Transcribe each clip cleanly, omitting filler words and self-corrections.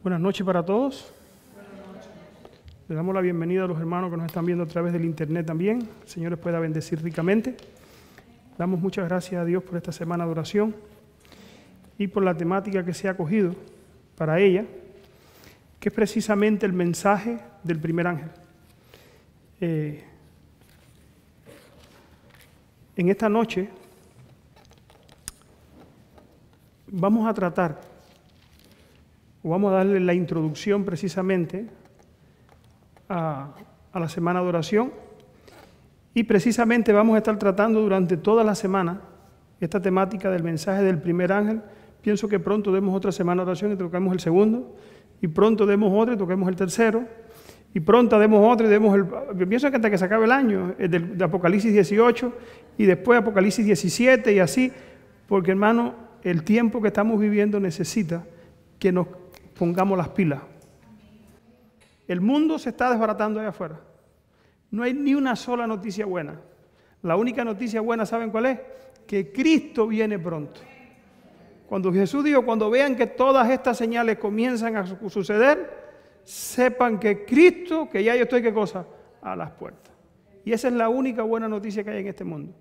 Buenas noches para todos. Le damos la bienvenida a los hermanos que nos están viendo a través del internet también. El Señor les pueda bendecir ricamente. Damos muchas gracias a Dios por esta semana de oración y por la temática que se ha cogido para ella, que es precisamente el mensaje del primer ángel. En esta noche vamos a tratar, o vamos a darle la introducción precisamente a la semana de oración, y precisamente vamos a estar tratando durante toda la semana esta temática del mensaje del primer ángel. Pienso que pronto demos otra semana de oración y toquemos el segundo, y pronto demos otra y toquemos el tercero, y pronto demos otra y demos pienso que hasta que se acabe el año, de Apocalipsis 18, y después Apocalipsis 17, y así, porque hermano, el tiempo que estamos viviendo necesita que nos pongamos las pilas. El mundo se está desbaratando allá afuera. No hay ni una sola noticia buena. La única noticia buena, ¿saben cuál es? Que Cristo viene pronto. Cuando Jesús dijo, cuando vean que todas estas señales comienzan a suceder, sepan que Cristo, que ya yo estoy, ¿qué cosa? A las puertas. Y esa es la única buena noticia que hay en este mundo.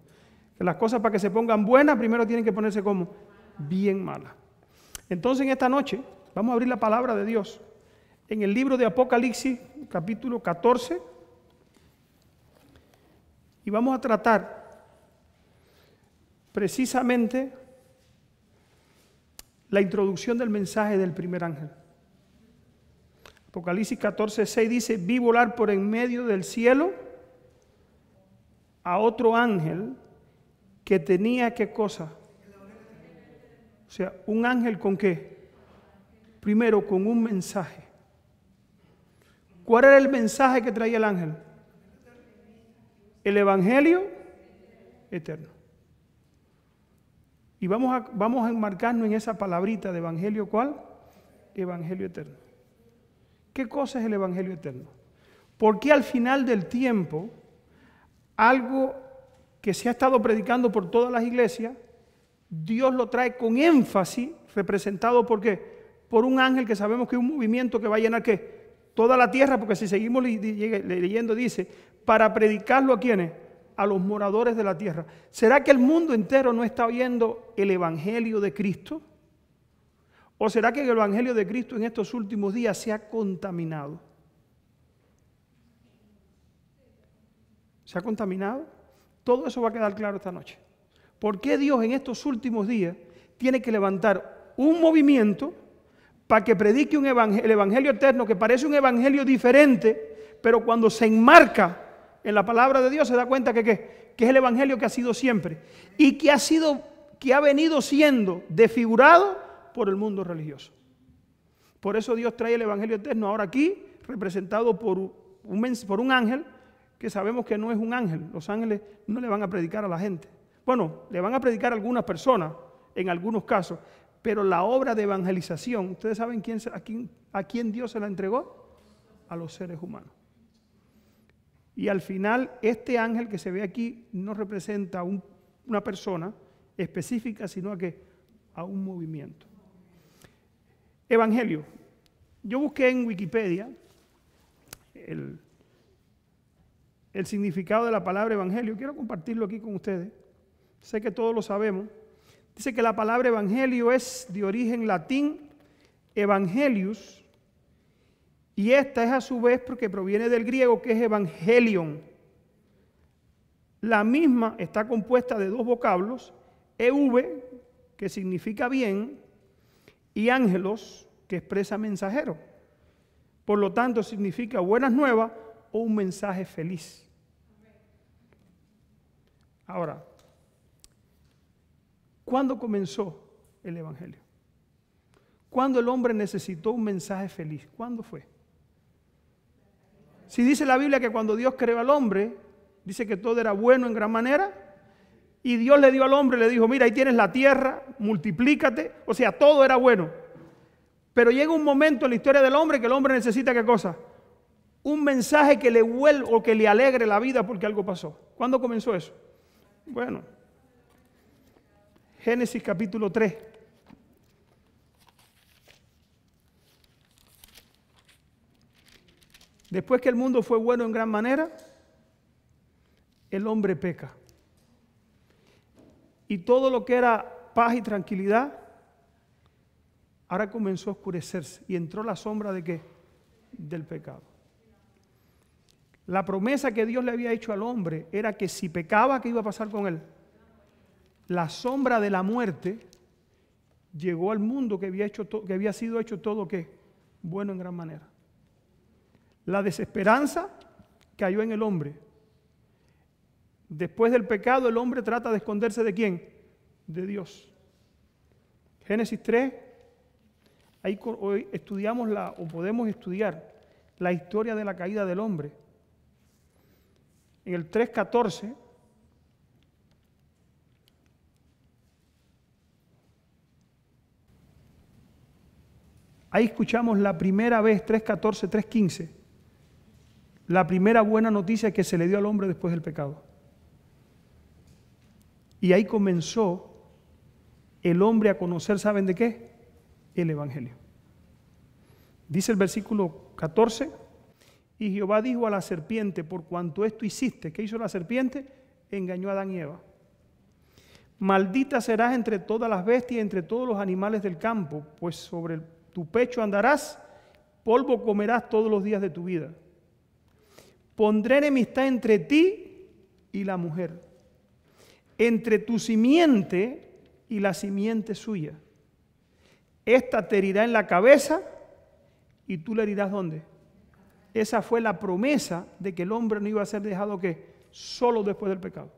Que las cosas para que se pongan buenas, primero tienen que ponerse como bien malas. Entonces en esta noche vamos a abrir la palabra de Dios en el libro de Apocalipsis, capítulo 14, y vamos a tratar precisamente la introducción del mensaje del primer ángel. Apocalipsis 14, 6 dice: vi volar por en medio del cielo a otro ángel que tenía, ¿qué cosa? O sea, un ángel ¿con qué? Primero, con un mensaje. ¿Cuál era el mensaje que traía el ángel? El evangelio eterno. Y vamos a enmarcarnos en esa palabrita de evangelio, ¿cuál? Evangelio eterno. ¿Qué cosa es el evangelio eterno? Porque al final del tiempo, algo que se ha estado predicando por todas las iglesias, Dios lo trae con énfasis, representado ¿por qué? Por un ángel que sabemos que es un movimiento que va a llenar ¿qué? Toda la tierra, porque si seguimos leyendo dice, para predicarlo ¿a quiénes? A los moradores de la tierra. ¿Será que el mundo entero no está oyendo el evangelio de Cristo? ¿O será que el evangelio de Cristo en estos últimos días se ha contaminado? ¿Se ha contaminado? Todo eso va a quedar claro esta noche. ¿Por qué Dios en estos últimos días tiene que levantar un movimiento para que predique el evangelio eterno, que parece un evangelio diferente, pero cuando se enmarca en la palabra de Dios se da cuenta que es el evangelio que ha sido siempre y que ha venido siendo desfigurado por el mundo religioso? Por eso Dios trae el evangelio eterno ahora aquí, representado por un ángel, que sabemos que no es un ángel. Los ángeles no le van a predicar a la gente. Bueno, le van a predicar a algunas personas, en algunos casos, pero la obra de evangelización, ¿ustedes saben a quién Dios se la entregó? A los seres humanos. Y al final, este ángel que se ve aquí no representa a una persona específica, sino a un movimiento. Evangelio. Yo busqué en Wikipedia el significado de la palabra evangelio. Quiero compartirlo aquí con ustedes. Sé que todos lo sabemos. Dice que la palabra evangelio es de origen latín, evangelius, y esta es a su vez porque proviene del griego, que es evangelion. La misma está compuesta de dos vocablos, EV, que significa bien, y ángelos, que expresa mensajero. Por lo tanto, significa buenas nuevas o un mensaje feliz. Ahora, ¿cuándo comenzó el evangelio? ¿Cuándo el hombre necesitó un mensaje feliz? ¿Cuándo fue? Si dice la Biblia que cuando Dios creó al hombre, dice que todo era bueno en gran manera, y Dios le dio al hombre, le dijo, mira, ahí tienes la tierra, multiplícate, o sea, todo era bueno. Pero llega un momento en la historia del hombre que el hombre necesita, ¿qué cosa? Un mensaje que le vuelva o que le alegre la vida porque algo pasó. ¿Cuándo comenzó eso? Bueno, Génesis capítulo 3. Después que el mundo fue bueno en gran manera, el hombre peca. Y todo lo que era paz y tranquilidad, ahora comenzó a oscurecerse y entró la sombra ¿de qué? Del pecado. La promesa que Dios le había hecho al hombre era que si pecaba, ¿qué iba a pasar con él? La sombra de la muerte llegó al mundo que había sido hecho todo ¿qué? Bueno en gran manera. La desesperanza cayó en el hombre. Después del pecado, el hombre trata de esconderse ¿de quién? De Dios. Génesis 3, ahí hoy estudiamos o podemos estudiar la historia de la caída del hombre. En el 3:14, ahí escuchamos la primera vez, 3:14, 3:15, la primera buena noticia que se le dio al hombre después del pecado. Y ahí comenzó el hombre a conocer, ¿saben de qué? El Evangelio. Dice el versículo 14, y Jehová dijo a la serpiente, por cuanto esto hiciste, ¿qué hizo la serpiente? Engañó a Adán y Eva. Maldita serás entre todas las bestias y entre todos los animales del campo, pues sobre tu pecho andarás, polvo comerás todos los días de tu vida. Pondré enemistad entre ti y la mujer, entre tu simiente y la simiente suya. Esta te herirá en la cabeza y tú le herirás ¿dónde? Esa fue la promesa de que el hombre no iba a ser dejado ¿qué? Solo después del pecado.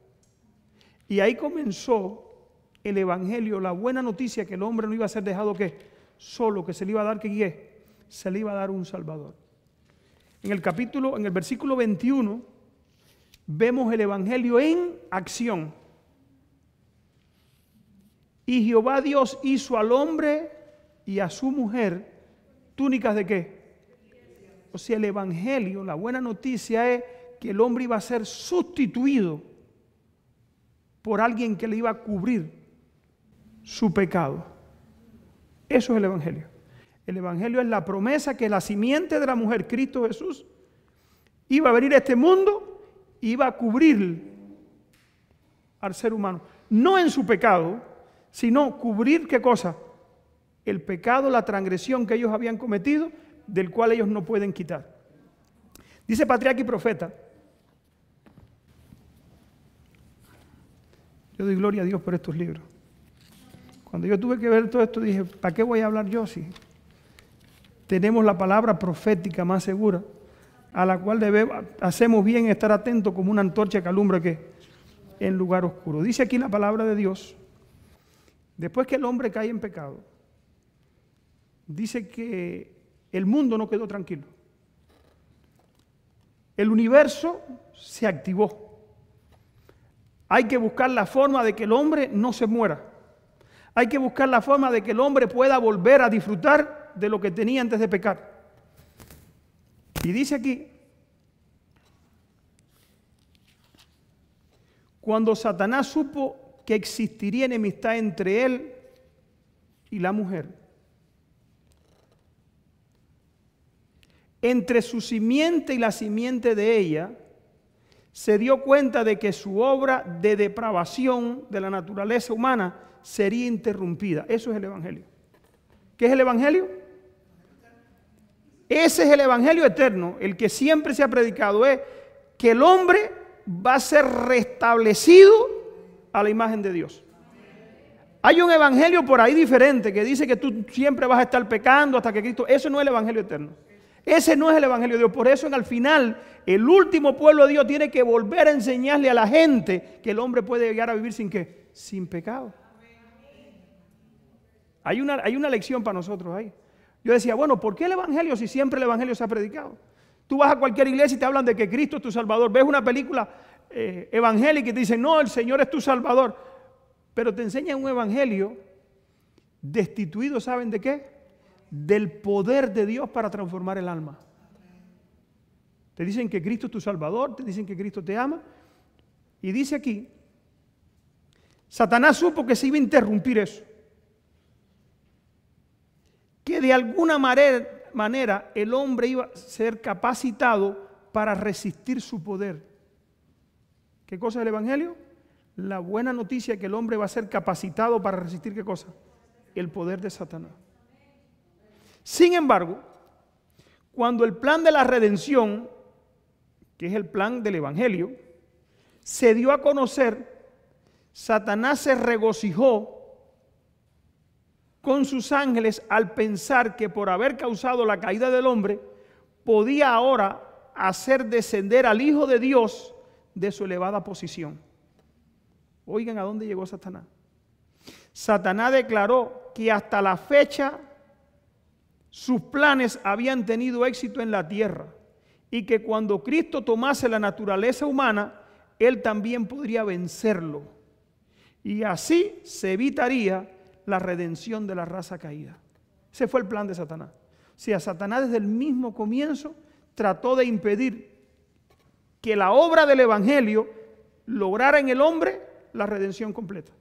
Y ahí comenzó el Evangelio, la buena noticia que el hombre no iba a ser dejado ¿qué? Solo, que se le iba a dar ¿qué? Se le iba a dar un Salvador. En el versículo 21, vemos el Evangelio en acción. Y Jehová Dios hizo al hombre y a su mujer túnicas ¿de qué? O sea, el Evangelio, la buena noticia es que el hombre iba a ser sustituido por alguien que le iba a cubrir su pecado. Eso es el Evangelio. El Evangelio es la promesa que la simiente de la mujer, Cristo Jesús, iba a venir a este mundo y iba a cubrir al ser humano. No en su pecado, sino cubrir ¿qué cosa? El pecado, la transgresión que ellos habían cometido, del cual ellos no pueden quitar. Dice Patriarca y Profeta. Yo doy gloria a Dios por estos libros. Cuando yo tuve que ver todo esto, dije, ¿para qué voy a hablar yo si tenemos la palabra profética más segura, a la cual hacemos bien estar atentos como una antorcha que alumbra ¿qué? En lugar oscuro? Dice aquí la palabra de Dios, después que el hombre cae en pecado, dice que el mundo no quedó tranquilo. El universo se activó. Hay que buscar la forma de que el hombre no se muera. Hay que buscar la forma de que el hombre pueda volver a disfrutar de lo que tenía antes de pecar. Y dice aquí, cuando Satanás supo que existiría enemistad entre él y la mujer, entre su simiente y la simiente de ella, se dio cuenta de que su obra de depravación de la naturaleza humana sería interrumpida. Eso es el Evangelio. ¿Qué es el Evangelio? Ese es el Evangelio eterno, el que siempre se ha predicado, es que el hombre va a ser restablecido a la imagen de Dios. Hay un evangelio por ahí diferente que dice que tú siempre vas a estar pecando hasta que Cristo... Eso no es el Evangelio eterno. Ese no es el Evangelio de Dios. Por eso al final el último pueblo de Dios tiene que volver a enseñarle a la gente que el hombre puede llegar a vivir sin ¿qué? Sin pecado. Hay una lección para nosotros ahí. Yo decía, bueno, ¿por qué el Evangelio si siempre el Evangelio se ha predicado? Tú vas a cualquier iglesia y te hablan de que Cristo es tu Salvador. Ves una película evangélica y te dicen, no, el Señor es tu Salvador. Pero te enseñan un evangelio destituido, ¿saben de qué? Del poder de Dios para transformar el alma. Te dicen que Cristo es tu Salvador, te dicen que Cristo te ama. Y dice aquí, Satanás supo que se iba a interrumpir eso. Que de alguna manera manera el hombre iba a ser capacitado para resistir su poder. ¿Qué cosa es el Evangelio? La buena noticia es que el hombre va a ser capacitado para resistir ¿qué cosa? El poder de Satanás. Sin embargo, cuando el plan de la redención, que es el plan del Evangelio, se dio a conocer, Satanás se regocijó con sus ángeles al pensar que por haber causado la caída del hombre, podía ahora hacer descender al Hijo de Dios de su elevada posición. Oigan a dónde llegó Satanás. Satanás declaró que hasta la fecha sus planes habían tenido éxito en la tierra y que cuando Cristo tomase la naturaleza humana, Él también podría vencerlo. Y así se evitaría la redención de la raza caída. Ese fue el plan de Satanás. O sea, Satanás desde el mismo comienzo trató de impedir que la obra del Evangelio lograra en el hombre la redención completa.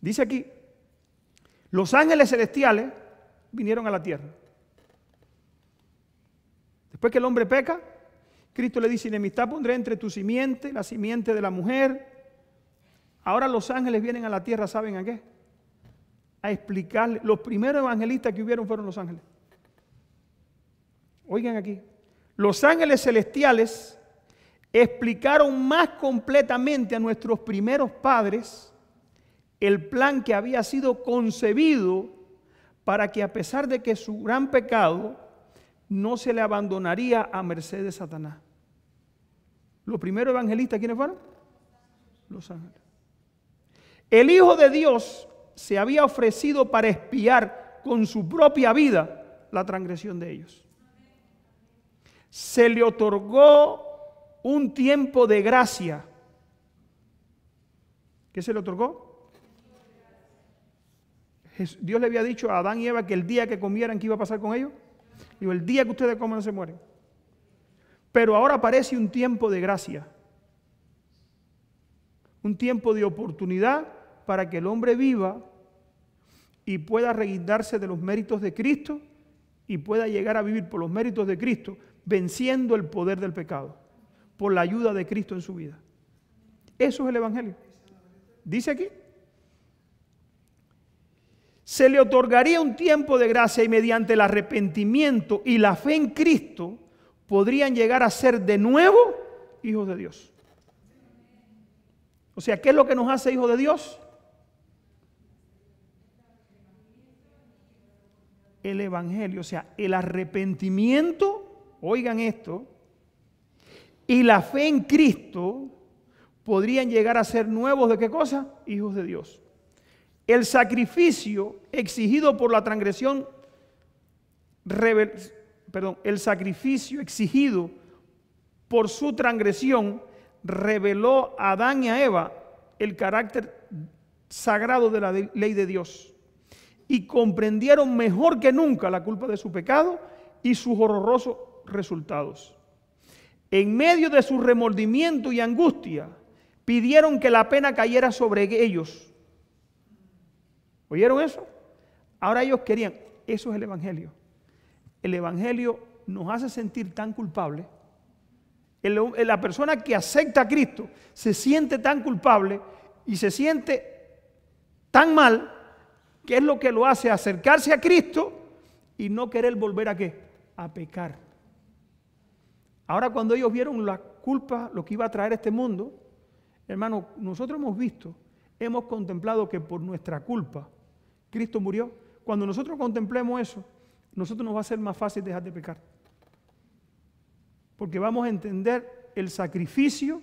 Dice aquí, los ángeles celestiales vinieron a la tierra. Después que el hombre peca, Cristo le dice, enemistad pondré entre tu simiente, la simiente de la mujer. Ahora los ángeles vienen a la tierra, ¿saben a qué? A explicarle. Los primeros evangelistas que hubieron fueron los ángeles. Oigan aquí. Los ángeles celestiales explicaron más completamente a nuestros primeros padres el plan que había sido concebido para que a pesar de que su gran pecado no se le abandonaría a merced de Satanás. Los primeros evangelistas, ¿quiénes fueron? Los ángeles. El Hijo de Dios se había ofrecido para expiar con su propia vida la transgresión de ellos. Se le otorgó un tiempo de gracia. ¿Qué se le otorgó? Dios le había dicho a Adán y Eva que el día que comieran, ¿qué iba a pasar con ellos? Digo, el día que ustedes coman se mueren. Pero ahora aparece un tiempo de gracia. Un tiempo de oportunidad para que el hombre viva y pueda reguindarse de los méritos de Cristo y pueda llegar a vivir por los méritos de Cristo, venciendo el poder del pecado, por la ayuda de Cristo en su vida. Eso es el Evangelio. Dice aquí. Se le otorgaría un tiempo de gracia y mediante el arrepentimiento y la fe en Cristo podrían llegar a ser de nuevo hijos de Dios. O sea, ¿qué es lo que nos hace hijos de Dios? El Evangelio, o sea, el arrepentimiento, oigan esto, y la fe en Cristo podrían llegar a ser nuevos ¿de qué cosa? Hijos de Dios. El sacrificio exigido por la transgresión, el sacrificio exigido por su transgresión reveló a Adán y a Eva el carácter sagrado de la ley de Dios y comprendieron mejor que nunca la culpa de su pecado y sus horrorosos resultados. En medio de su remordimiento y angustia, pidieron que la pena cayera sobre ellos. ¿Oyeron eso? Ahora ellos querían, eso es el Evangelio. El Evangelio nos hace sentir tan culpables. La persona que acepta a Cristo se siente tan culpable y se siente tan mal, que es lo que lo hace acercarse a Cristo y no querer volver a ¿qué? A pecar. Ahora cuando ellos vieron la culpa, lo que iba a traer este mundo, hermano, nosotros hemos visto, hemos contemplado que por nuestra culpa Cristo murió. Cuando nosotros contemplemos eso, nosotros nos va a ser más fácil dejar de pecar. Porque vamos a entender el sacrificio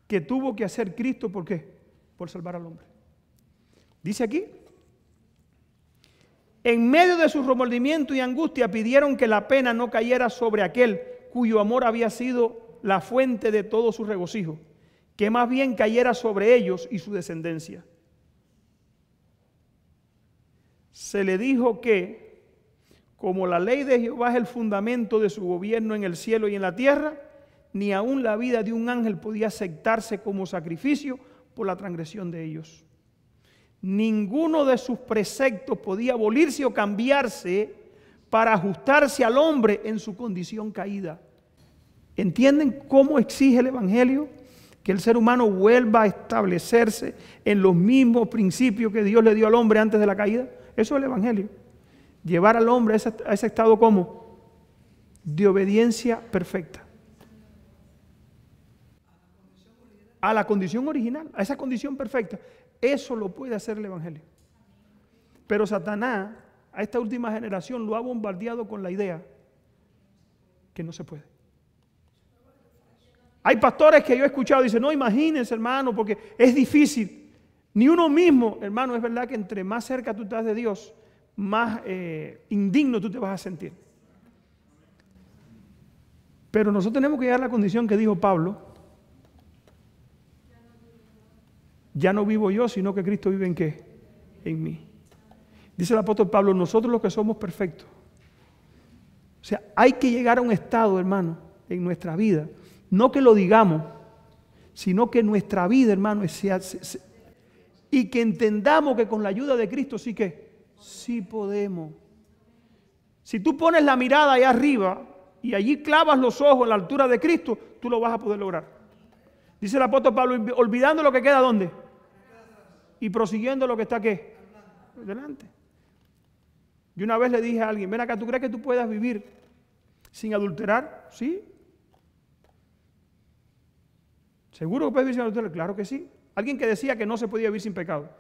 que tuvo que hacer Cristo. ¿Por qué? Por salvar al hombre. Dice aquí, en medio de su remordimiento y angustia pidieron que la pena no cayera sobre aquel cuyo amor había sido la fuente de todo su regocijo, que más bien cayera sobre ellos y su descendencia. Se le dijo que, como la ley de Jehová es el fundamento de su gobierno en el cielo y en la tierra, ni aun la vida de un ángel podía aceptarse como sacrificio por la transgresión de ellos. Ninguno de sus preceptos podía abolirse o cambiarse para ajustarse al hombre en su condición caída. ¿Entienden cómo exige el Evangelio? Que el ser humano vuelva a establecerse en los mismos principios que Dios le dio al hombre antes de la caída. Eso es el Evangelio. Llevar al hombre a ese estado como de obediencia perfecta. A la condición original, a esa condición perfecta. Eso lo puede hacer el Evangelio. Pero Satanás, a esta última generación, lo ha bombardeado con la idea que no se puede. Hay pastores que yo he escuchado y dicen, no, imagínense, hermano, porque es difícil. Ni uno mismo, hermano, es verdad que entre más cerca tú estás de Dios, más indigno tú te vas a sentir. Pero nosotros tenemos que llegar a la condición que dijo Pablo: ya no vivo yo, sino que Cristo vive ¿en qué? En mí. Dice el apóstol Pablo, nosotros los que somos perfectos. O sea, hay que llegar a un estado, hermano, en nuestra vida. No que lo digamos, sino que nuestra vida, hermano, y que entendamos que con la ayuda de Cristo sí podemos. Si tú pones la mirada allá arriba y allí clavas los ojos a la altura de Cristo, tú lo vas a poder lograr. Dice el apóstol Pablo, olvidando lo que queda ¿dónde? Y prosiguiendo lo que está ¿qué? Delante. Yo una vez le dije a alguien, ven acá, ¿tú crees que tú puedas vivir sin adulterar? Sí. ¿Seguro que puedes vivir sin adulterar? Claro que sí. Alguien que decía que no se podía vivir sin pecado.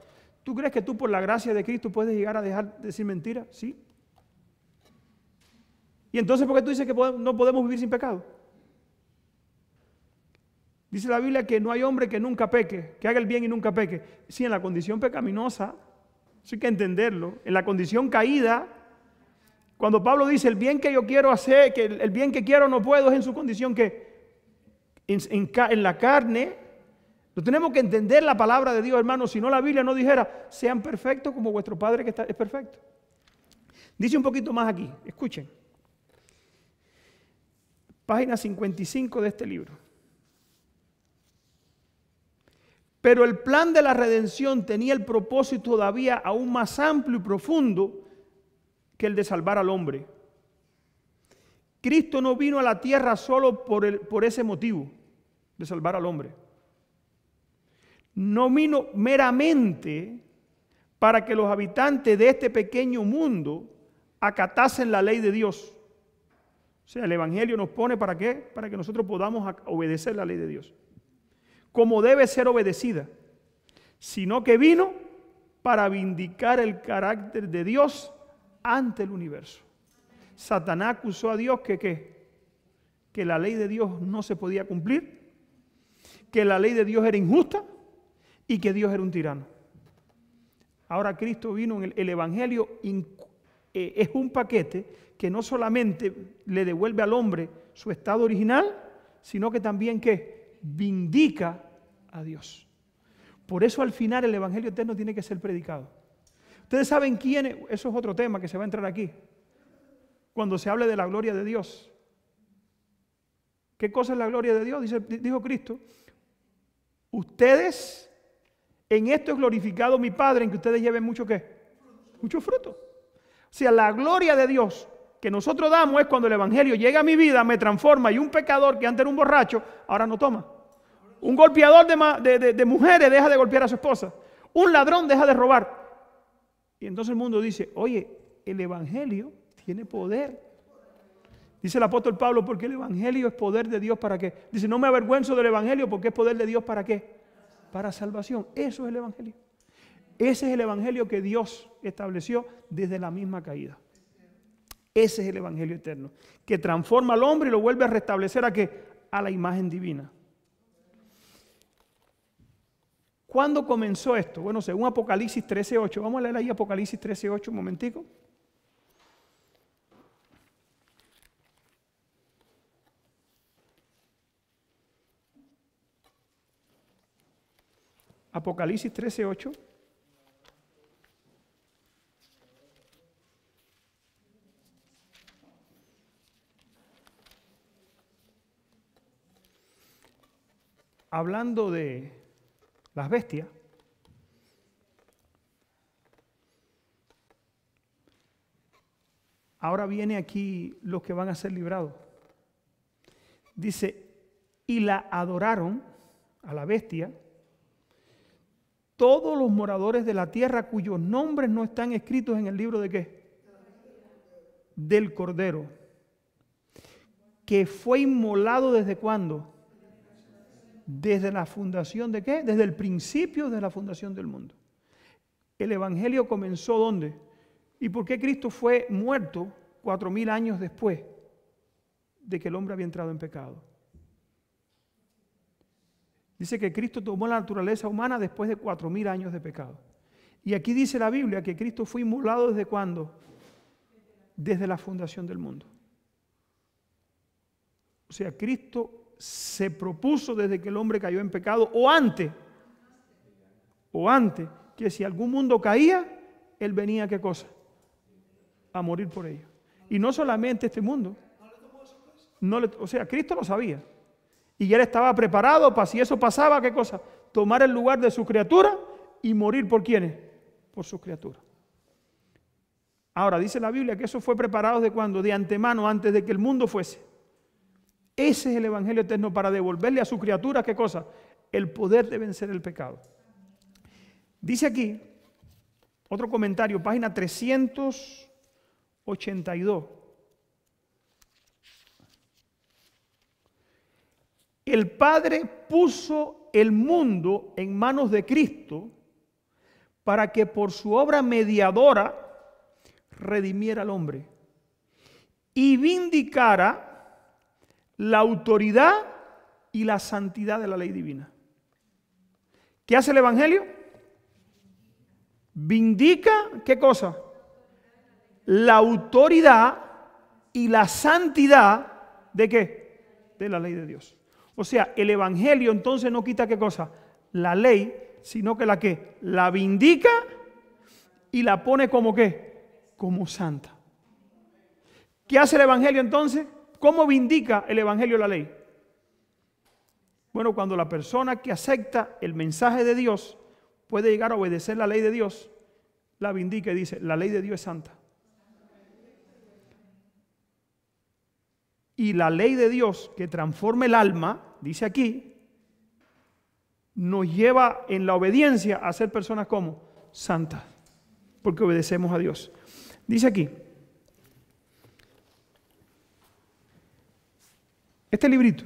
¿Tú crees que tú por la gracia de Cristo puedes llegar a dejar de decir mentiras? Sí. ¿Y entonces por qué tú dices que no podemos vivir sin pecado? Dice la Biblia que no hay hombre que nunca peque, que haga el bien y nunca peque. Sí, en la condición pecaminosa, eso hay que entenderlo. En la condición caída, cuando Pablo dice el bien que yo quiero hacer, que el bien que quiero no puedo, es en su condición que en la carne. No tenemos que entender la palabra de Dios, hermanos. Si no, la Biblia no dijera, sean perfectos como vuestro Padre que es perfecto. Dice un poquito más aquí, escuchen. Página 55 de este libro. Pero el plan de la redención tenía el propósito todavía aún más amplio y profundo que el de salvar al hombre. Cristo no vino a la tierra solo por ese motivo, de salvar al hombre. No vino meramente para que los habitantes de este pequeño mundo acatasen la ley de Dios. O sea, el Evangelio nos pone ¿para qué? Para que nosotros podamos obedecer la ley de Dios, como debe ser obedecida, sino que vino para vindicar el carácter de Dios ante el universo. Satanás acusó a Dios que la ley de Dios no se podía cumplir, que la ley de Dios era injusta y que Dios era un tirano. Ahora Cristo vino en el Evangelio, es un paquete que no solamente le devuelve al hombre su estado original, sino que también vindica a Dios. Por eso al final el Evangelio eterno tiene que ser predicado. Ustedes saben quién es, eso es otro tema que se va a entrar aquí, cuando se hable de la gloria de Dios. ¿Qué cosa es la gloria de Dios? Dijo Cristo, ustedes, en esto es glorificado mi Padre, en que ustedes lleven mucho mucho fruto. O sea, la gloria de Dios que nosotros damos es cuando el Evangelio llega a mi vida, me transforma y un pecador que antes era un borracho, ahora no toma. Un golpeador de mujeres deja de golpear a su esposa. Un ladrón deja de robar. Y entonces el mundo dice, oye, el Evangelio tiene poder. Dice el apóstol Pablo, porque el Evangelio es poder de Dios ¿para qué? Dice, no me avergüenzo del Evangelio porque es poder de Dios ¿para qué? Para salvación. Eso es el Evangelio. Ese es el Evangelio que Dios estableció desde la misma caída. Ese es el Evangelio eterno, que transforma al hombre y lo vuelve a restablecer ¿a qué? A la imagen divina. ¿Cuándo comenzó esto? Bueno, según Apocalipsis 13:8. Vamos a leer ahí Apocalipsis 13:8 un momentico. Apocalipsis 13:8. Hablando de las bestias, Ahora viene aquí los que van a ser librados. Dice, y la adoraron a la bestia todos los moradores de la tierra cuyos nombres no están escritos en el libro de ¿qué? Del Cordero, que fue inmolado ¿desde cuándo? Desde la fundación de ¿qué? Desde el principio de la fundación del mundo. El evangelio comenzó ¿dónde? ¿Y por qué Cristo fue muerto 4000 años después de que el hombre había entrado en pecado? Dice que Cristo tomó la naturaleza humana después de 4000 años de pecado. Y aquí dice la Biblia que Cristo fue inmolado ¿desde cuándo? Desde la fundación del mundo. O sea, Cristo se propuso desde que el hombre cayó en pecado, o antes, que si algún mundo caía, Él venía, ¿qué cosa? A morir por ellos. Y no solamente este mundo. O sea, Cristo lo sabía. Y ya Él estaba preparado para si eso pasaba, ¿qué cosa? Tomar el lugar de su criatura y morir por ¿quiénes? Por sus criaturas. Ahora, dice la Biblia que eso fue preparado ¿de cuándo? De antemano, antes de que el mundo fuese. Ese es el evangelio eterno para devolverle a su criatura, ¿qué cosa? El poder de vencer el pecado. Dice aquí, otro comentario, página 382. El Padre puso el mundo en manos de Cristo para que por su obra mediadora redimiera al hombre y vindicara la autoridad y la santidad de la ley divina. ¿Qué hace el evangelio? Vindica, ¿qué cosa? La autoridad y la santidad ¿de qué? De la ley de Dios. O sea, el evangelio entonces no quita ¿qué cosa? La ley, sino que la ¿qué? La vindica y la pone como ¿qué? Como santa. ¿Qué hace el evangelio entonces? ¿Cómo vindica el evangelio la ley? Bueno, cuando la persona que acepta el mensaje de Dios puede llegar a obedecer la ley de Dios, la vindica y dice, la ley de Dios es santa. Y la ley de Dios que transforma el alma, dice aquí, nos lleva en la obediencia a ser personas como santas, porque obedecemos a Dios. Dice aquí, este librito,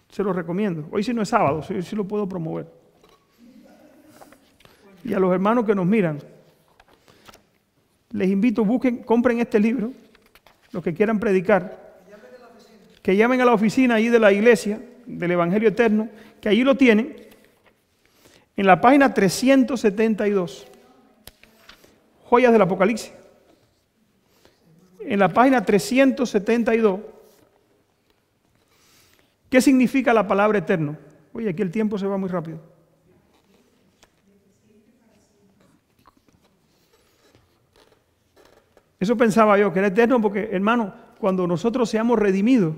se lo recomiendo. Hoy sí no es sábado, hoy sí lo puedo promover. Y a los hermanos que nos miran, les invito, busquen, compren este libro, los que quieran predicar, que llamen a la oficina ahí de la iglesia, del Evangelio Eterno, que allí lo tienen, en la página 372, Joyas del Apocalipsis. En la página 372, ¿qué significa la palabra eterno? Oye, aquí el tiempo se va muy rápido. Eso pensaba yo, que era eterno porque, hermano, cuando nosotros seamos redimidos,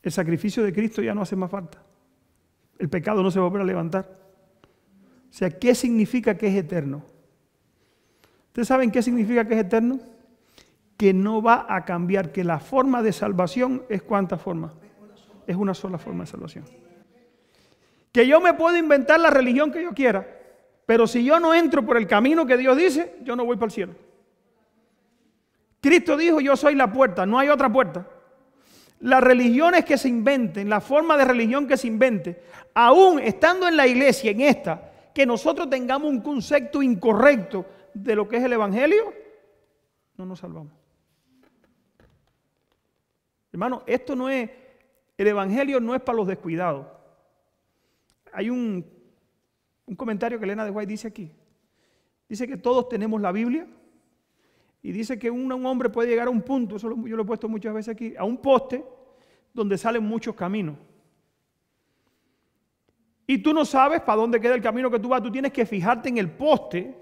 el sacrificio de Cristo ya no hace más falta. El pecado no se va a volver a levantar. O sea, ¿qué significa que es eterno? ¿Ustedes saben qué significa que es eterno? Que no va a cambiar, que la forma de salvación es ¿cuántas formas? Es una sola forma de salvación. Que yo me puedo inventar la religión que yo quiera, pero si yo no entro por el camino que Dios dice, yo no voy para el cielo. Cristo dijo, yo soy la puerta, no hay otra puerta. Las religiones que se inventen, la forma de religión que se invente, aún estando en la iglesia, en esta, que nosotros tengamos un concepto incorrecto de lo que es el evangelio, no nos salvamos. Hermano, esto no es, el evangelio no es para los descuidados. Hay un comentario que Elena de White dice aquí. Dice que todos tenemos la Biblia y dice que un hombre puede llegar a un punto, eso yo lo he puesto muchas veces aquí, a un poste donde salen muchos caminos. Y tú no sabes para dónde queda el camino que tú vas, tú tienes que fijarte en el poste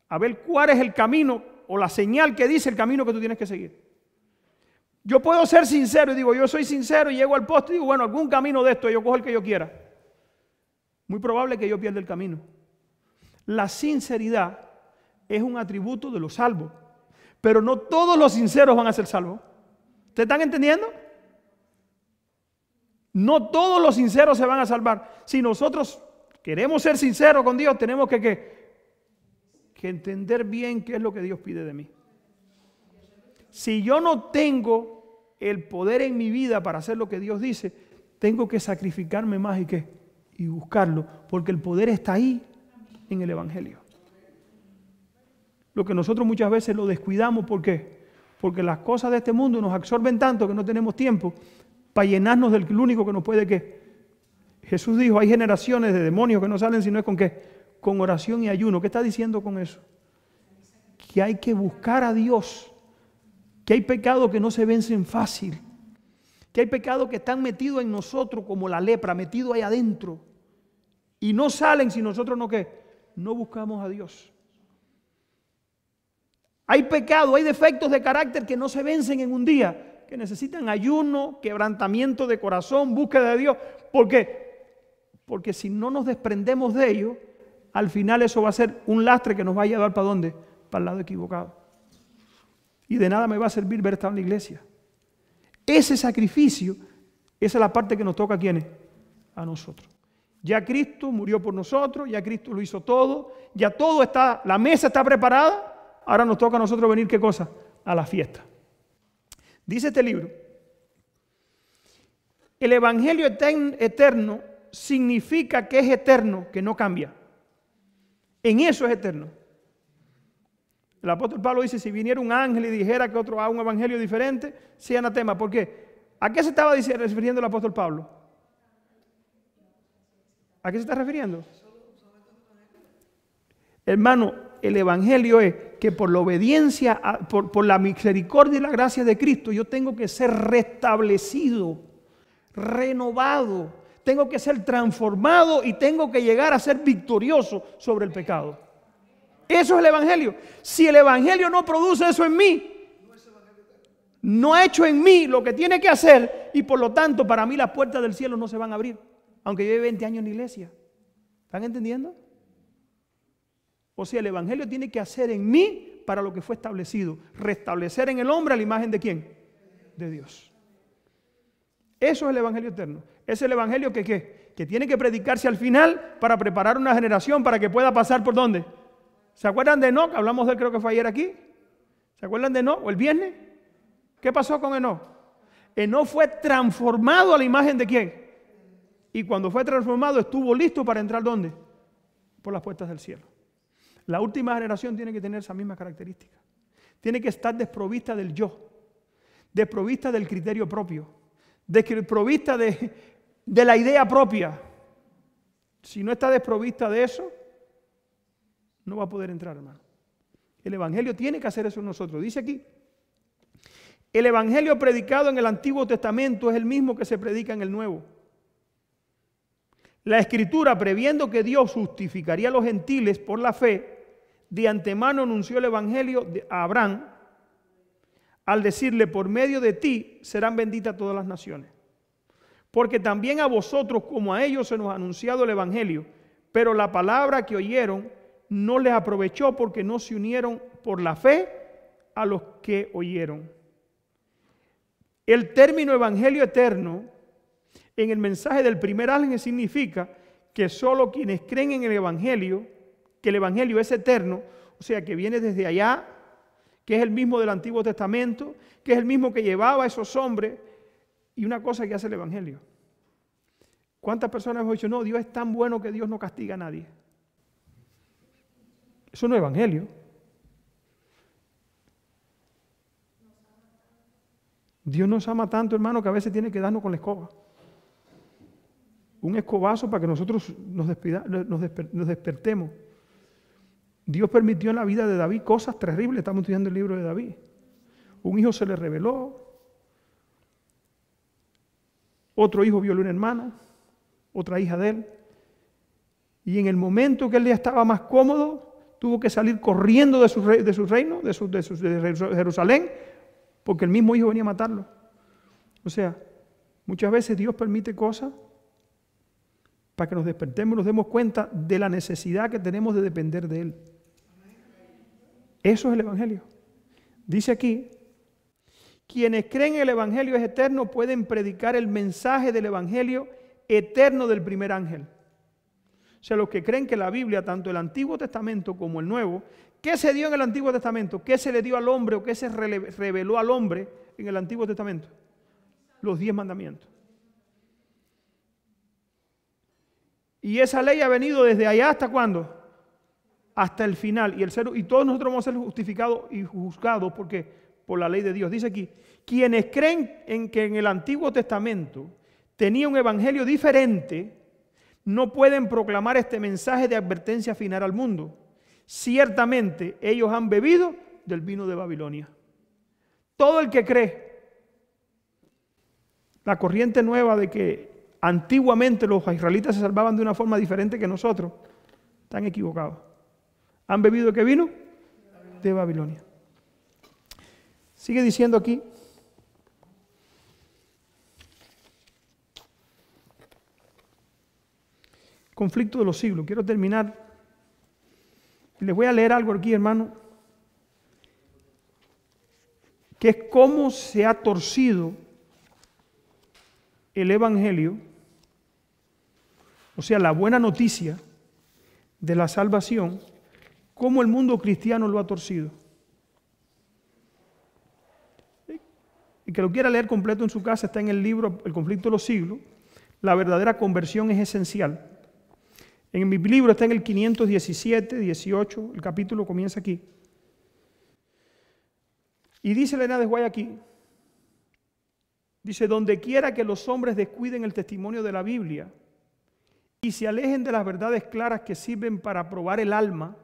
a ver cuál es el camino o la señal que dice el camino que tú tienes que seguir. Yo puedo ser sincero y digo, yo soy sincero y llego al poste y digo, bueno, algún camino de esto, yo cojo el que yo quiera. Muy probable que yo pierda el camino. La sinceridad es un atributo de los salvos, Pero no todos los sinceros van a ser salvos. ¿Ustedes están entendiendo? No todos los sinceros se van a salvar. Si nosotros queremos ser sinceros con Dios, tenemos que entender bien qué es lo que Dios pide de mí. Si yo no tengo el poder en mi vida para hacer lo que Dios dice, tengo que sacrificarme más y buscarlo, porque el poder está ahí en el Evangelio. Lo que nosotros muchas veces lo descuidamos, ¿por qué? Porque las cosas de este mundo nos absorben tanto que no tenemos tiempo para llenarnos del único que nos puede ¿qué? Jesús dijo, hay generaciones de demonios que no salen sino es con ¿qué? Con oración y ayuno. ¿Qué está diciendo con eso? Que hay que buscar a Dios, que hay pecados que no se vencen fácil, que hay pecados que están metidos en nosotros como la lepra, metidos ahí adentro, y no salen si nosotros no ¿qué? No buscamos a Dios. Hay pecados, hay defectos de carácter que no se vencen en un día, que necesitan ayuno, quebrantamiento de corazón, búsqueda de Dios. ¿Por qué? Porque si no nos desprendemos de ellos, al final eso va a ser un lastre que nos va a llevar ¿para dónde? Para el lado equivocado. Y de nada me va a servir ver estar en la iglesia. Ese sacrificio, esa es la parte que nos toca ¿a quiénes? A nosotros. Ya Cristo murió por nosotros, ya Cristo lo hizo todo, ya todo está, la mesa está preparada. Ahora nos toca a nosotros venir, ¿qué cosa? A la fiesta. Dice este libro, el Evangelio eterno significa que es eterno, que no cambia. En eso es eterno. El apóstol Pablo dice, si viniera un ángel y dijera que otro haga un evangelio diferente, sea anatema. ¿Por qué? ¿A qué se estaba refiriendo el apóstol Pablo? ¿A qué se está refiriendo? Hermano, el evangelio es que por la obediencia, por la misericordia y la gracia de Cristo, yo tengo que ser restablecido, renovado, tengo que ser transformado y tengo que llegar a ser victorioso sobre el pecado. Eso es el evangelio. Si el evangelio no produce eso en mí, no ha hecho en mí lo que tiene que hacer, y por lo tanto para mí las puertas del cielo no se van a abrir, aunque lleve 20 años en la iglesia. ¿Están entendiendo? O sea, el evangelio tiene que hacer en mí para lo que fue establecido. Restablecer en el hombre a la imagen de ¿quién? De Dios. Eso es el evangelio eterno. Es el evangelio que tiene que predicarse al final para preparar una generación para que pueda pasar por ¿dónde? ¿Se acuerdan de Enoc? Hablamos de él, creo que fue ayer aquí. ¿Se acuerdan de Enoc? ¿O el viernes? ¿Qué pasó con Enoc? Enoc fue transformado a la imagen de ¿quién? Y cuando fue transformado estuvo listo para entrar ¿dónde? Por las puertas del cielo. La última generación tiene que tener esa misma característica. Tiene que estar desprovista del yo, desprovista del criterio propio, desprovista de la idea propia. Si no está desprovista de eso, no va a poder entrar, hermano. El evangelio tiene que hacer eso en nosotros. Dice aquí, el evangelio predicado en el Antiguo Testamento es el mismo que se predica en el Nuevo. La Escritura, previendo que Dios justificaría a los gentiles por la fe, de antemano anunció el evangelio a Abraham al decirle, por medio de ti serán benditas todas las naciones. Porque también a vosotros como a ellos se nos ha anunciado el evangelio, pero la palabra que oyeron no les aprovechó porque no se unieron por la fe a los que oyeron. El término evangelio eterno en el mensaje del primer ángel significa que solo quienes creen en el evangelio, que el evangelio es eterno, o sea que viene desde allá, que es el mismo del Antiguo Testamento, que es el mismo que llevaba a esos hombres, y una cosa que hace el evangelio. ¿Cuántas personas hemos dicho, no, Dios es tan bueno que Dios no castiga a nadie? Eso no es evangelio. Dios nos ama tanto, hermano, que a veces tiene que darnos con la escoba. Un escobazo para que nosotros nos despertemos. Dios permitió en la vida de David cosas terribles. Estamos estudiando el libro de David. Un hijo se le rebeló. Otro hijo violó a una hermana. Otra hija de él. Y en el momento que él ya estaba más cómodo, tuvo que salir corriendo de su reino, de Jerusalén, porque el mismo hijo venía a matarlo. O sea, muchas veces Dios permite cosas para que nos despertemos y nos demos cuenta de la necesidad que tenemos de depender de Él. Eso es el evangelio. Dice aquí, quienes creen el Evangelio es eterno pueden predicar el mensaje del Evangelio eterno del primer ángel. O sea, los que creen que la Biblia, tanto el Antiguo Testamento como el Nuevo, ¿qué se dio en el Antiguo Testamento? ¿Qué se le dio al hombre o qué se reveló al hombre en el Antiguo Testamento? Los 10 mandamientos. Y esa ley ha venido desde allá hasta ¿cuándo? Hasta el final. Y todos nosotros vamos a ser justificados y juzgados porque por la ley de Dios. Dice aquí, quienes creen en que en el Antiguo Testamento tenía un evangelio diferente, no pueden proclamar este mensaje de advertencia final al mundo. Ciertamente ellos han bebido del vino de Babilonia. Todo el que cree la corriente nueva de que antiguamente los israelitas se salvaban de una forma diferente que nosotros, están equivocados. ¿Han bebido de qué vino? De Babilonia. Sigue diciendo aquí. Conflicto de los siglos. Quiero terminar. Les voy a leer algo aquí, hermano, que es cómo se ha torcido el Evangelio, o sea, la buena noticia de la salvación, cómo el mundo cristiano lo ha torcido. El que lo quiera leer completo en su casa está en el libro El conflicto de los siglos. La verdadera conversión es esencial. En mi libro está en el 517, 18, el capítulo comienza aquí. Y dice Elena de White aquí, dice, donde quiera que los hombres descuiden el testimonio de la Biblia y se alejen de las verdades claras que sirven para probar el alma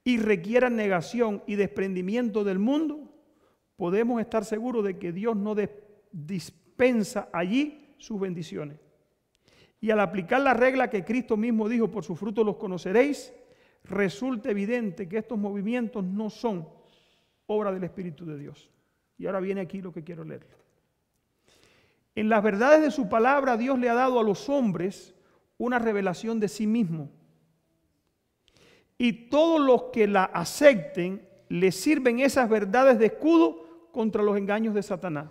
y requieran negación y desprendimiento del mundo, podemos estar seguros de que Dios no dispensa allí sus bendiciones. Y al aplicar la regla que Cristo mismo dijo, por sus frutos los conoceréis, resulta evidente que estos movimientos no son obra del Espíritu de Dios. Y ahora viene aquí lo que quiero leer. En las verdades de su palabra, Dios le ha dado a los hombres una revelación de sí mismo. Y todos los que la acepten, les sirven esas verdades de escudo contra los engaños de Satanás.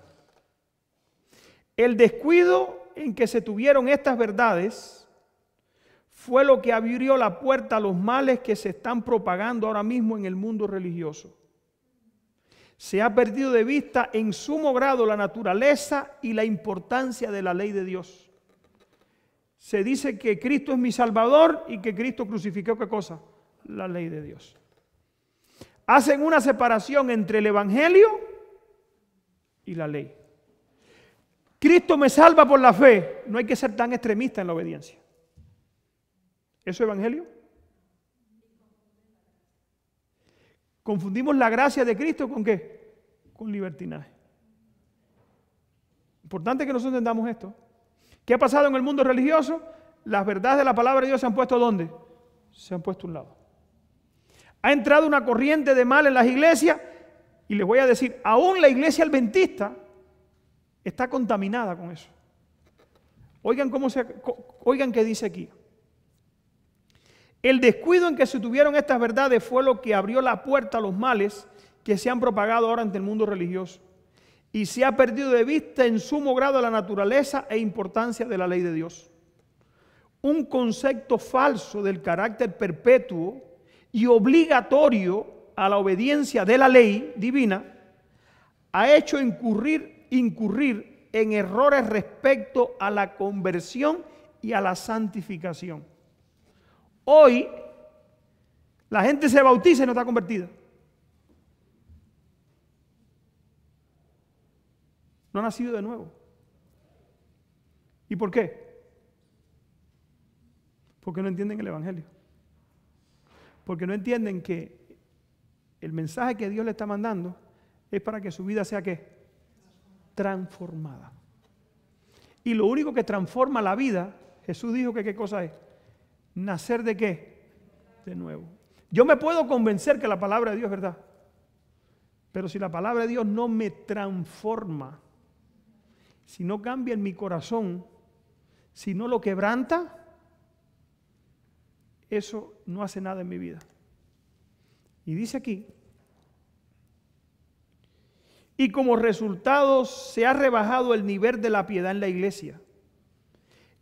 El descuido en que se tuvieron estas verdades fue lo que abrió la puerta a los males que se están propagando ahora mismo en el mundo religioso. Se ha perdido de vista en sumo grado la naturaleza y la importancia de la ley de Dios. Se dice que Cristo es mi Salvador y que Cristo crucificó, ¿qué cosa? La ley de Dios. Hacen una separación entre el Evangelio y la ley. Cristo me salva por la fe. No hay que ser tan extremista en la obediencia. ¿Eso es Evangelio? Confundimos la gracia de Cristo ¿con qué? Con libertinaje. Importante que nosotros entendamos esto. ¿Qué ha pasado en el mundo religioso? Las verdades de la palabra de Dios se han puesto ¿dónde? Se han puesto a un lado. Ha entrado una corriente de mal en las iglesias y les voy a decir, aún la iglesia adventista está contaminada con eso. Oigan qué dice aquí. El descuido en que se tuvieron estas verdades fue lo que abrió la puerta a los males que se han propagado ahora ante el mundo religioso. Y se ha perdido de vista en sumo grado la naturaleza e importancia de la ley de Dios. Un concepto falso del carácter perpetuo y obligatorio a la obediencia de la ley divina ha hecho incurrir en errores respecto a la conversión y a la santificación. Hoy la gente se bautiza y no está convertida. No ha nacido de nuevo. ¿Y por qué? Porque no entienden el Evangelio. Porque no entienden que el mensaje que Dios le está mandando es para que su vida sea ¿qué? Transformada. Y lo único que transforma la vida, Jesús dijo que ¿qué cosa es? ¿Nacer de qué? De nuevo. Yo me puedo convencer que la palabra de Dios es verdad. Pero si la palabra de Dios no me transforma, si no cambia en mi corazón, si no lo quebranta, eso no hace nada en mi vida. Y dice aquí y como resultado se ha rebajado el nivel de la piedad en la iglesia.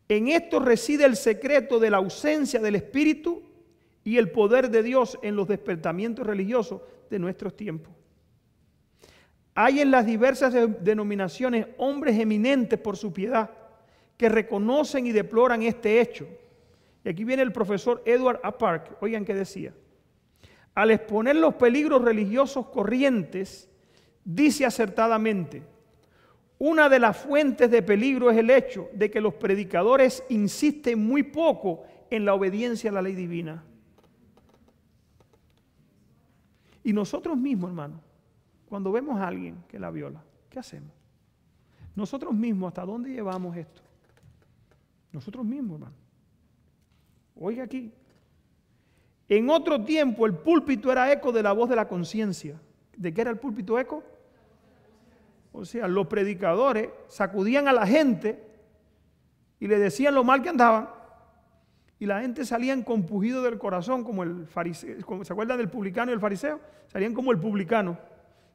En esto reside el secreto de la ausencia del Espíritu y el poder de Dios en los despertamientos religiosos de nuestros tiempos. Hay en las diversas denominaciones hombres eminentes por su piedad que reconocen y deploran este hecho. Y aquí viene el profesor Edward A. Park, oigan qué decía. Al exponer los peligros religiosos corrientes, dice acertadamente: una de las fuentes de peligro es el hecho de que los predicadores insisten muy poco en la obediencia a la ley divina. Y nosotros mismos, hermano, cuando vemos a alguien que la viola, ¿qué hacemos? Nosotros mismos, ¿hasta dónde llevamos esto? Nosotros mismos, hermano. Oiga aquí. En otro tiempo el púlpito era eco de la voz de la conciencia. ¿De qué era el púlpito eco? O sea, los predicadores sacudían a la gente y le decían lo mal que andaban, y la gente salían compungido del corazón, como el fariseo. ¿Se acuerdan del publicano y el fariseo? Salían como el publicano: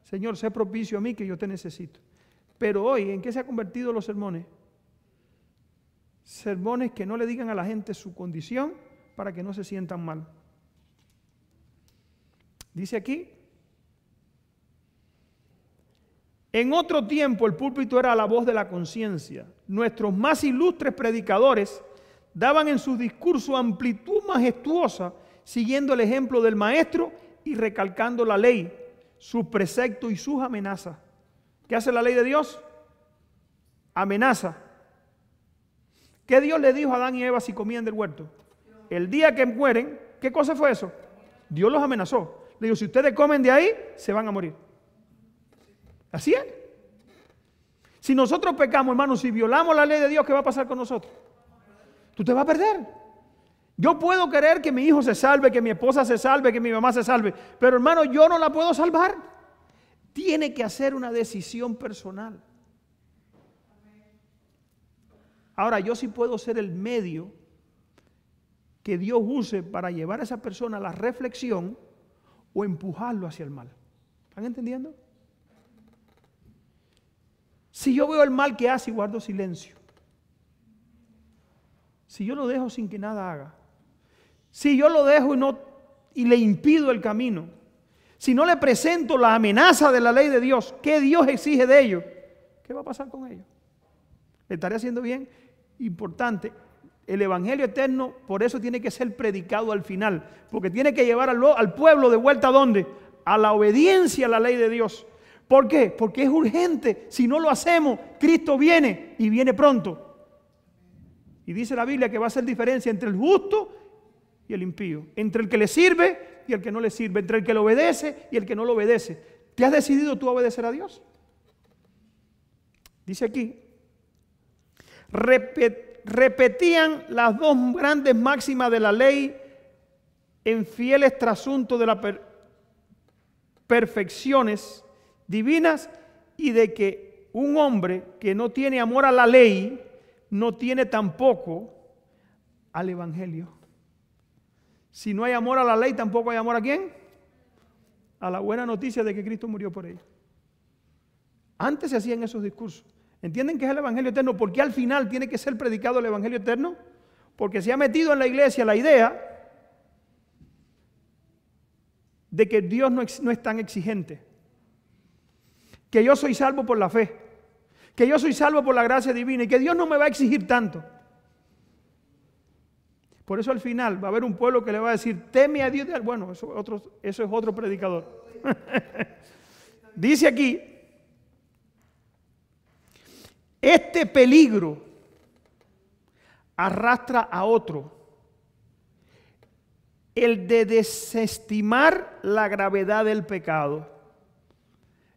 Señor, sé propicio a mí, que yo te necesito. Pero hoy, ¿en qué se han convertido los sermones? Sermones que no le digan a la gente su condición para que no se sientan mal. Dice aquí: en otro tiempo el púlpito era la voz de la conciencia. Nuestros más ilustres predicadores daban en sus discursos amplitud majestuosa, siguiendo el ejemplo del maestro y recalcando la ley, sus preceptos y sus amenazas. ¿Qué hace la ley de Dios? Amenaza. ¿Qué Dios le dijo a Adán y Eva si comían del huerto? El día que mueren, ¿qué cosa fue eso? Dios los amenazó. Le dijo: si ustedes comen de ahí, se van a morir. Así es. Si nosotros pecamos, hermano, si violamos la ley de Dios, ¿qué va a pasar con nosotros? Tú te vas a perder. Yo puedo querer que mi hijo se salve, que mi esposa se salve, que mi mamá se salve, pero hermano, yo no la puedo salvar. Tiene que hacer una decisión personal. Ahora, yo sí puedo ser el medio que Dios use para llevar a esa persona a la reflexión o empujarlo hacia el mal. ¿Están entendiendo? Si yo veo el mal que hace y guardo silencio, si yo lo dejo sin que nada haga, si yo lo dejo y le impido el camino, si no le presento la amenaza de la ley de Dios, ¿qué Dios exige de ellos? ¿Qué va a pasar con ellos? ¿Le estaré haciendo bien? Importante, el evangelio eterno por eso tiene que ser predicado al final, porque tiene que llevar al pueblo de vuelta ¿a dónde? A la obediencia a la ley de Dios. ¿Por qué? Porque es urgente. Si no lo hacemos, Cristo viene y viene pronto. Y dice la Biblia que va a hacer diferencia entre el justo y el impío, entre el que le sirve y el que no le sirve, entre el que le obedece y el que no lo obedece. ¿Te has decidido tú a obedecer a Dios? Dice aquí: repetían las dos grandes máximas de la ley en fieles trasuntos de las perfecciones divinas, y de que un hombre que no tiene amor a la ley no tiene tampoco al evangelio. Si no hay amor a la ley, tampoco hay amor ¿a quién? A la buena noticia de que Cristo murió por ella. Antes se hacían esos discursos. ¿Entienden qué es el evangelio eterno? ¿Por qué al final tiene que ser predicado el evangelio eterno? Porque se ha metido en la iglesia la idea de que Dios no es tan exigente, que yo soy salvo por la fe, que yo soy salvo por la gracia divina y que Dios no me va a exigir tanto. Por eso al final va a haber un pueblo que le va a decir: teme a Dios. Bueno, eso es otro predicador. Dice aquí: este peligro arrastra a otro, el de desestimar la gravedad del pecado.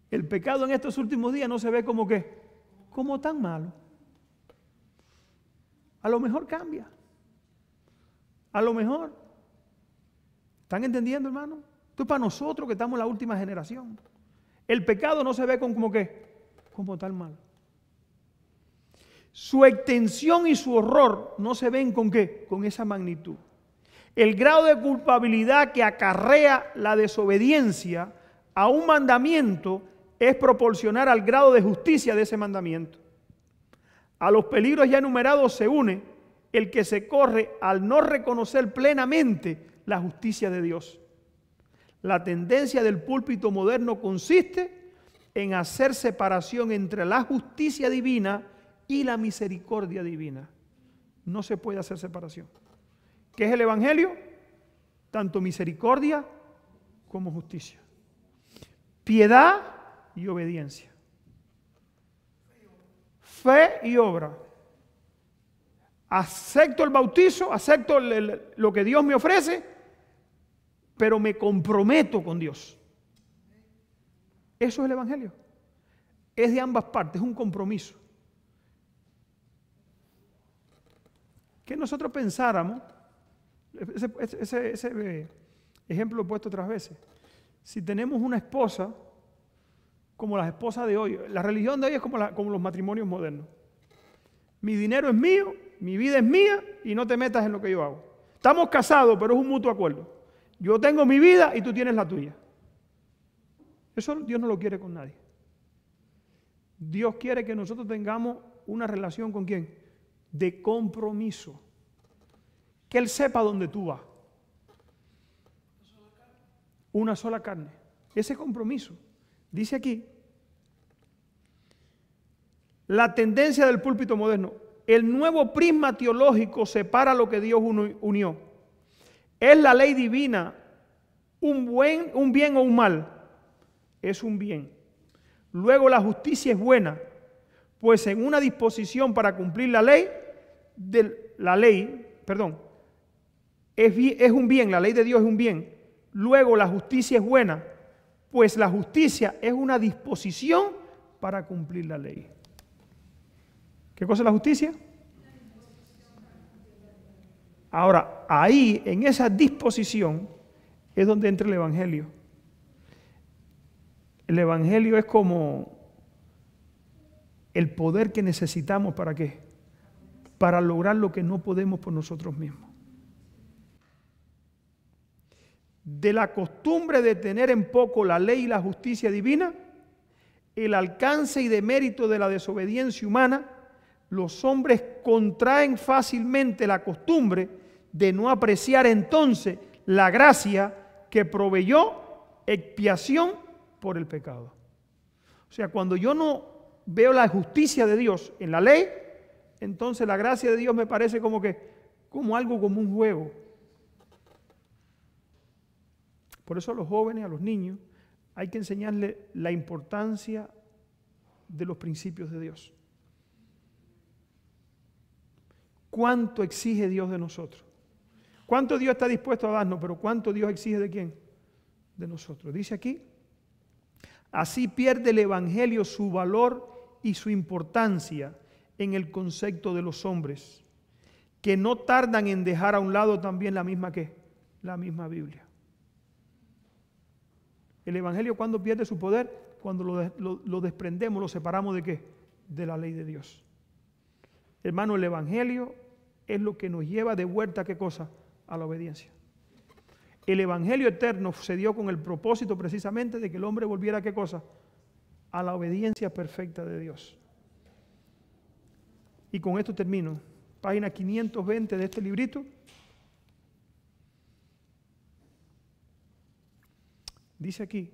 El pecado en estos últimos días no se ve como ¿qué? Como tan malo. A lo mejor cambia. A lo mejor. ¿Están entendiendo, hermano? Esto es para nosotros que estamos en la última generación. El pecado no se ve como ¿qué? Como tan malo. Su extensión y su horror no se ven con ¿qué? Con esa magnitud. El grado de culpabilidad que acarrea la desobediencia a un mandamiento es proporcionar al grado de justicia de ese mandamiento. A los peligros ya enumerados se une el que se corre al no reconocer plenamente la justicia de Dios. La tendencia del púlpito moderno consiste en hacer separación entre la justicia divina y la misericordia divina. No se puede hacer separación. ¿Qué es el Evangelio? Tanto misericordia como justicia. Piedad y obediencia. Fe y obra. Acepto el bautizo, acepto lo que Dios me ofrece, pero me comprometo con Dios. Eso es el Evangelio. Es de ambas partes, es un compromiso. Que nosotros pensáramos, ese ejemplo lo he puesto otras veces, si tenemos una esposa, como las esposas de hoy, la religión de hoy es como los matrimonios modernos. Mi dinero es mío, mi vida es mía y no te metas en lo que yo hago. Estamos casados, pero es un mutuo acuerdo. Yo tengo mi vida y tú tienes la tuya. Eso Dios no lo quiere con nadie. Dios quiere que nosotros tengamos una relación con ¿quién? De compromiso. Que Él sepa dónde tú vas. Una sola carne. Ese compromiso. Dice aquí, la tendencia del púlpito moderno, el nuevo prisma teológico separa lo que Dios unió. ¿Es la ley divina un bien o un mal? Es un bien. Luego la justicia es buena, pues en una disposición para cumplir la ley, es un bien, la ley de Dios es un bien. Luego la justicia es buena, pues la justicia es una disposición para cumplir la ley. ¿Qué cosa es la justicia? Ahora, ahí, en esa disposición, es donde entra el Evangelio. El Evangelio es como el poder que necesitamos, ¿para qué? Para lograr lo que no podemos por nosotros mismos. De la costumbre de tener en poco la ley y la justicia divina, el alcance y demérito de la desobediencia humana, los hombres contraen fácilmente la costumbre de no apreciar entonces la gracia que proveyó expiación por el pecado. O sea, cuando yo no veo la justicia de Dios en la ley, entonces la gracia de Dios me parece como algo como un juego. Por eso a los jóvenes, a los niños, hay que enseñarles la importancia de los principios de Dios. ¿Cuánto exige Dios de nosotros? ¿Cuánto Dios está dispuesto a darnos? Pero ¿cuánto Dios exige de quién? De nosotros. Dice aquí, así pierde el Evangelio su valor y su importancia en el concepto de los hombres, que no tardan en dejar a un lado también la misma Biblia. El Evangelio, ¿cuándo pierde su poder? Cuando lo desprendemos, lo separamos ¿de qué? De la ley de Dios. Hermano, el Evangelio es lo que nos lleva de vuelta ¿a qué cosa? A la obediencia. El Evangelio eterno se dio con el propósito precisamente de que el hombre volviera ¿a qué cosa? A la obediencia perfecta de Dios. Y con esto termino. Página 520 de este librito. Dice aquí,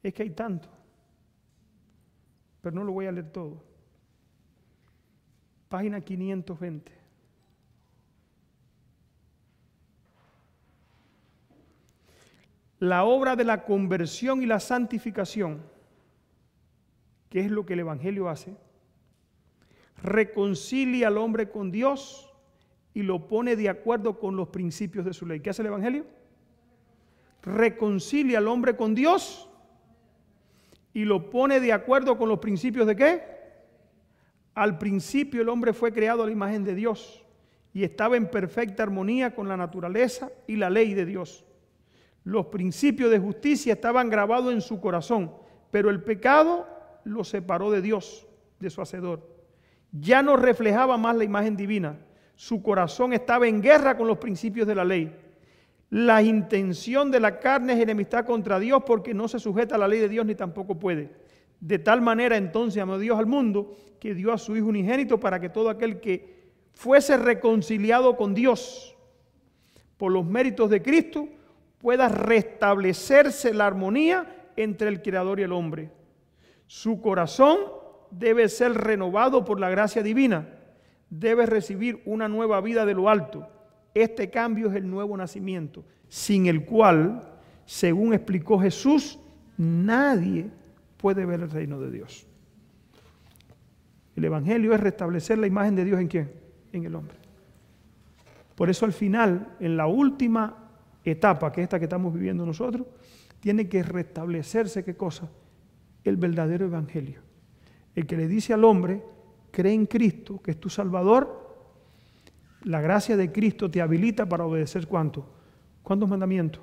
es que hay tanto, pero no lo voy a leer todo. Página 520. La obra de la conversión y la santificación, que es lo que el Evangelio hace, reconcilia al hombre con Dios y lo pone de acuerdo con los principios de su ley. ¿Qué hace el Evangelio? Reconcilia al hombre con Dios y lo pone de acuerdo con los principios ¿de qué? Al principio el hombre fue creado a la imagen de Dios y estaba en perfecta armonía con la naturaleza y la ley de Dios. Los principios de justicia estaban grabados en su corazón, pero el pecado lo separó de Dios, de su Hacedor. Ya no reflejaba más la imagen divina. Su corazón estaba en guerra con los principios de la ley. La intención de la carne es enemistad contra Dios porque no se sujeta a la ley de Dios ni tampoco puede. De tal manera entonces amó Dios al mundo que dio a su Hijo unigénito para que todo aquel que fuese reconciliado con Dios por los méritos de Cristo pueda restablecerse la armonía entre el Creador y el hombre. Su corazón debe ser renovado por la gracia divina. Debe recibir una nueva vida de lo alto. Este cambio es el nuevo nacimiento, sin el cual, según explicó Jesús, nadie puede ver el reino de Dios. El Evangelio es restablecer la imagen de Dios ¿en quién? En el hombre. Por eso al final, en la última etapa, que es esta que estamos viviendo nosotros, tiene que restablecerse, ¿qué cosa? El verdadero Evangelio. El que le dice al hombre, cree en Cristo, que es tu Salvador. La gracia de Cristo te habilita para obedecer ¿cuánto? ¿Cuántos mandamientos?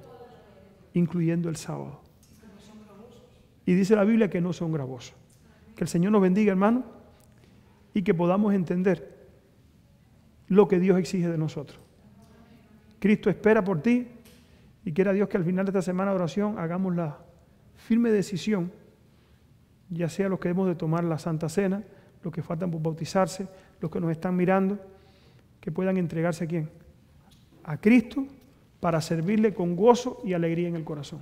Incluyendo el sábado. Y dice la Biblia que no son gravosos. Que el Señor nos bendiga, hermano, y que podamos entender lo que Dios exige de nosotros. Cristo espera por ti y quiera Dios que al final de esta semana de oración hagamos la firme decisión, ya sea los que hemos de tomar la Santa Cena, los que faltan por bautizarse, los que nos están mirando, que puedan entregarse ¿a quién? A Cristo para servirle con gozo y alegría en el corazón.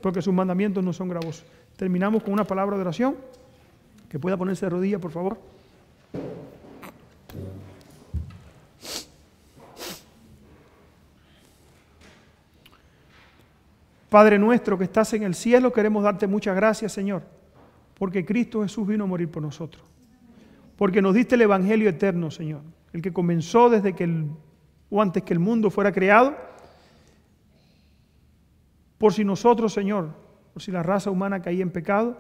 Porque sus mandamientos no son gravosos. Terminamos con una palabra de oración. Que pueda ponerse de rodillas, por favor. Padre nuestro que estás en el cielo, queremos darte muchas gracias, Señor, porque Cristo Jesús vino a morir por nosotros. Porque nos diste el Evangelio eterno, Señor. El que comenzó desde o antes que el mundo fuera creado, por si nosotros, Señor, por si la raza humana caía en pecado,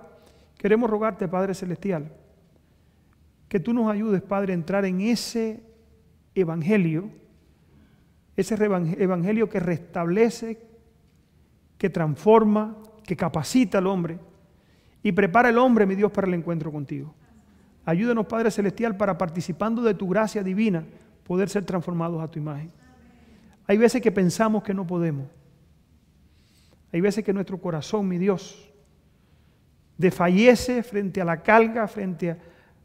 queremos rogarte, Padre Celestial, que tú nos ayudes, Padre, a entrar en ese Evangelio que restablece, que transforma, que capacita al hombre y prepara al hombre, mi Dios, para el encuentro contigo. Ayúdanos, Padre Celestial, para participando de tu gracia divina, poder ser transformados a tu imagen. Hay veces que pensamos que no podemos. Hay veces que nuestro corazón, mi Dios, desfallece frente a la carga,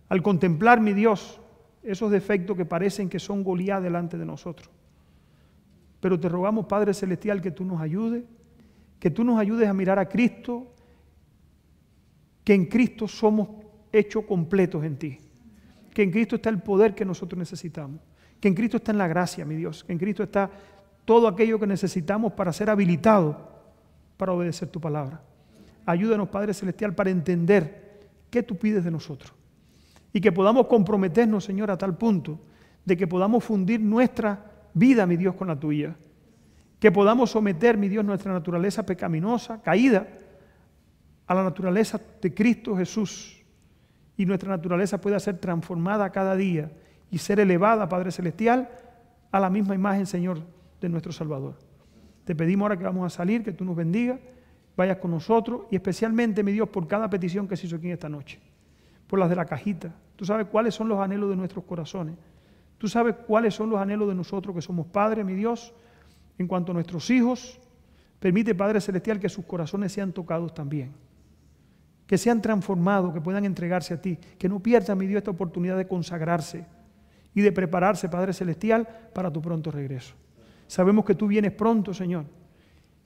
al contemplar, mi Dios, esos defectos que parecen que son Goliat delante de nosotros. Pero te rogamos, Padre Celestial, que tú nos ayudes a mirar a Cristo, que en Cristo somos hechos completos en ti, que en Cristo está el poder que nosotros necesitamos, que en Cristo está en la gracia, mi Dios, que en Cristo está todo aquello que necesitamos para ser habilitados para obedecer tu palabra. Ayúdanos, Padre Celestial, para entender qué tú pides de nosotros y que podamos comprometernos, Señor, a tal punto de que podamos fundir nuestra vida, mi Dios, con la tuya, que podamos someter, mi Dios, nuestra naturaleza pecaminosa, caída, a la naturaleza de Cristo Jesús, y nuestra naturaleza pueda ser transformada cada día y ser elevada, Padre Celestial, a la misma imagen, Señor, de nuestro Salvador. Te pedimos ahora que vamos a salir, que tú nos bendigas, vayas con nosotros y especialmente, mi Dios, por cada petición que se hizo aquí en esta noche, por las de la cajita. Tú sabes cuáles son los anhelos de nuestros corazones. Tú sabes cuáles son los anhelos de nosotros que somos padres, mi Dios, en cuanto a nuestros hijos. Permite, Padre Celestial, que sus corazones sean tocados también, que sean transformados, que puedan entregarse a ti, que no pierdan, mi Dios, esta oportunidad de consagrarse y de prepararse, Padre Celestial, para tu pronto regreso. Sabemos que tú vienes pronto, Señor.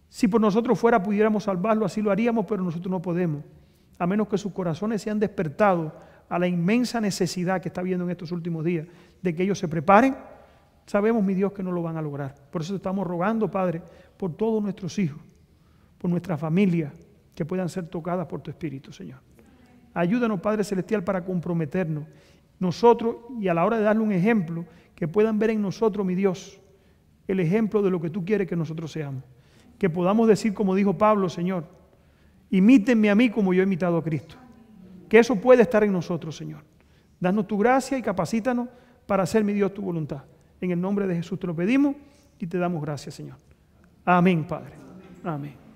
Si por nosotros fuera pudiéramos salvarlo, así lo haríamos, pero nosotros no podemos, a menos que sus corazones sean despertados a la inmensa necesidad que está viendo en estos últimos días, de que ellos se preparen. Sabemos, mi Dios, que no lo van a lograr. Por eso estamos rogando, Padre, por todos nuestros hijos, por nuestra familia, que puedan ser tocadas por tu Espíritu, Señor. Ayúdanos, Padre Celestial, para comprometernos nosotros y a la hora de darle un ejemplo, que puedan ver en nosotros, mi Dios, el ejemplo de lo que tú quieres que nosotros seamos. Que podamos decir, como dijo Pablo, Señor, imítenme a mí como yo he imitado a Cristo. Que eso puede estar en nosotros, Señor. Danos tu gracia y capacítanos para hacer, mi Dios, tu voluntad. En el nombre de Jesús te lo pedimos y te damos gracias, Señor. Amén, Padre. Amén.